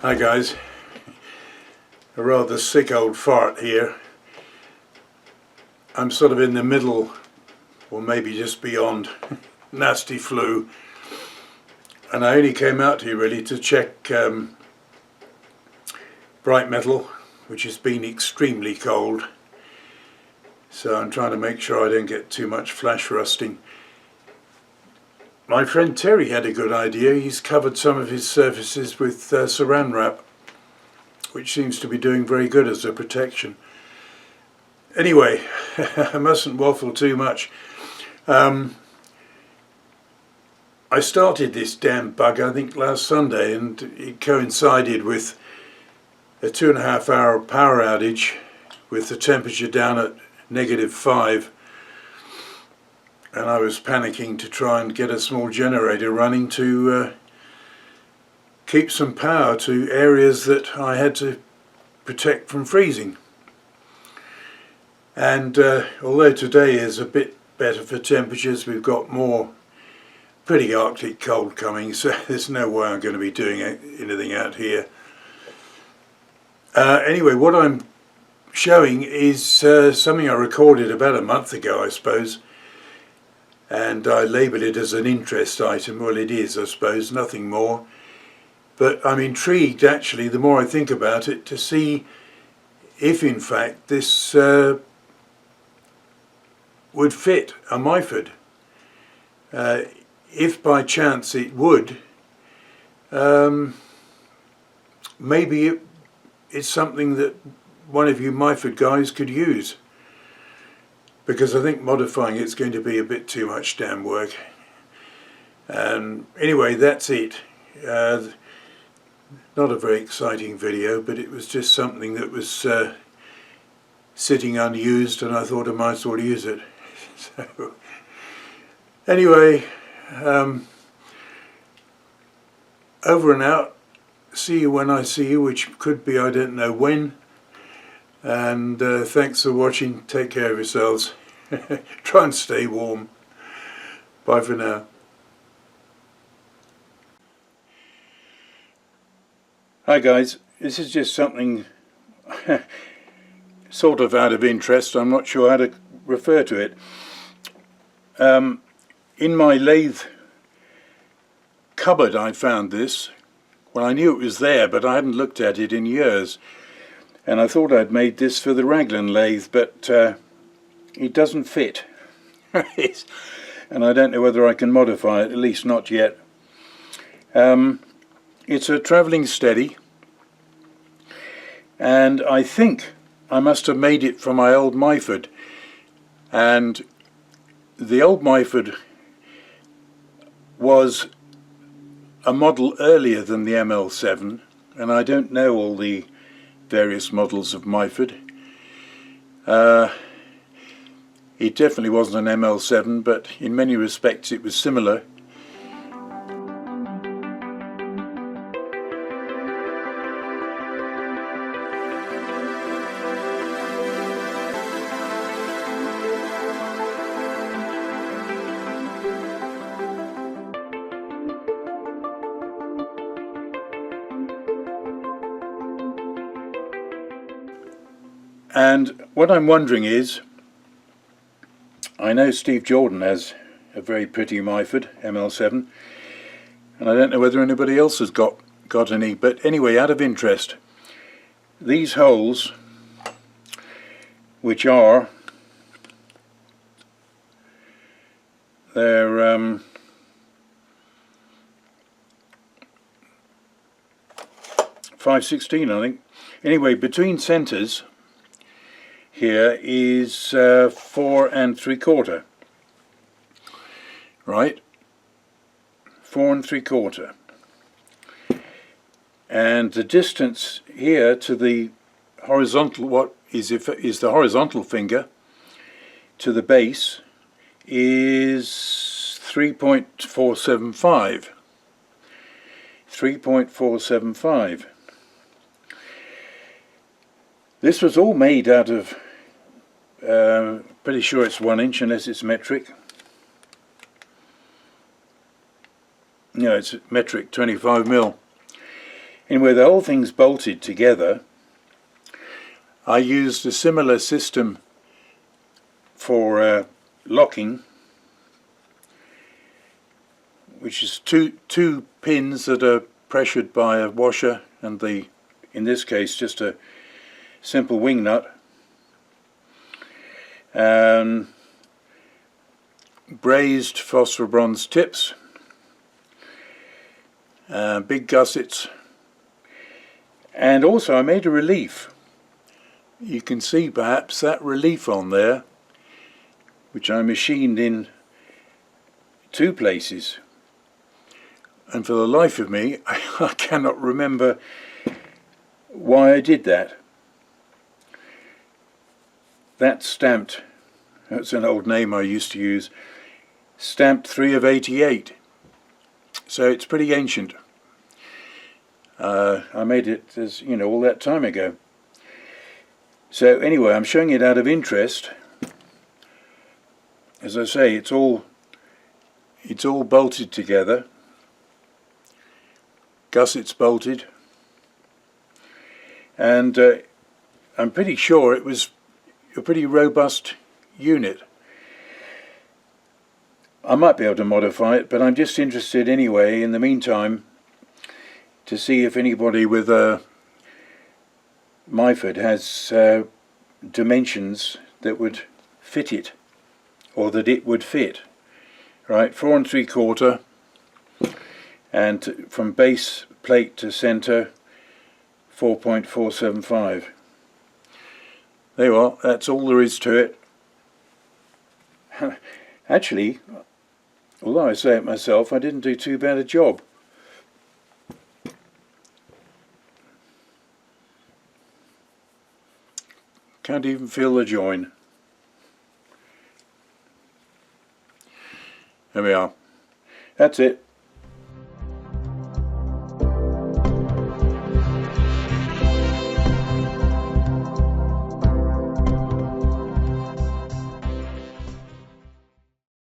Hi guys, a rather sick old fart here. I'm sort of in the middle, or maybe just beyond, nasty flu, and I only came out here really to check bright metal, which has been extremely cold, so I'm trying to make sure I don't get too much flash rusting. My friend Terry had a good idea. He's covered some of his surfaces with saran wrap, which seems to be doing very good as a protection. Anyway, I mustn't waffle too much. I started this damn bug I think last Sunday, and it coincided with a 2.5 hour power outage with the temperature down at -5. And I was panicking to try and get a small generator running to keep some power to areas that I had to protect from freezing. And although today is a bit better for temperatures, we've got more pretty Arctic cold coming, so there's no way I'm going to be doing anything out here. Anyway, what I'm showing is something I recorded about a month ago, I suppose. And I label it as an interest item. Well, it is, I suppose, nothing more. But I'm intrigued, actually, the more I think about it, to see if, in fact, this would fit a Myford. If by chance it would, maybe it's something that one of you Myford guys could use, because I think modifying it's going to be a bit too much damn work. Anyway, that's it. Not a very exciting video, but it was just something that was sitting unused, and I thought I might as well use it. So, anyway, over and out. See you when I see you, which could be I don't know when. And thanks for watching. Take care of yourselves. Try and stay warm. Bye for now. Hi guys, this is just something sort of out of interest. I'm not sure how to refer to it. In my lathe cupboard I found this. Well, I knew it was there, but I hadn't looked at it in years. And I thought I'd made this for the Raglan lathe, but it doesn't fit. And I don't know whether I can modify it, at least not yet. It's a travelling steady, and I think I must have made it for my old Myford. And the old Myford was a model earlier than the ML7, and I don't know all the various models of Myford. It definitely wasn't an ML7, but in many respects it was similar. And what I'm wondering is, I know Steve Jordan has a very pretty Myford ML7, and I don't know whether anybody else has got any, but anyway, out of interest, these holes, which are, they're 5/16, I think. Anyway, between centres here is 4 3/4, right? 4 3/4, and the distance here to the horizontal, what is the horizontal finger to the base, is 3.475. 3.475. This was all made out of, pretty sure it's 1 inch unless it's metric. No, it's metric, 25 mil. Anyway, the whole thing's bolted together. I used a similar system for locking, which is two pins that are pressured by a washer and in this case just a simple wing nut. Brazed phosphor bronze tips, big gussets, and also I made a relief. You can see perhaps that relief on there, which I machined in 2 places, and for the life of me I cannot remember why I did that. That's stamped, that's an old name I used to use, stamped 3 of 88, so it's pretty ancient. I made it, as you know, all that time ago. So anyway, I'm showing it out of interest. As I say, it's all bolted together, gussets bolted, and I'm pretty sure it was a pretty robust unit. I might be able to modify it, but I'm just interested anyway in the meantime to see if anybody with a Myford has dimensions that would fit it, or that it would fit. Right, 4 3/4, and from base plate to centre 4.475. There you are, that's all there is to it. Actually, although I say it myself, I didn't do too bad a job. Can't even feel the join. There we are. That's it.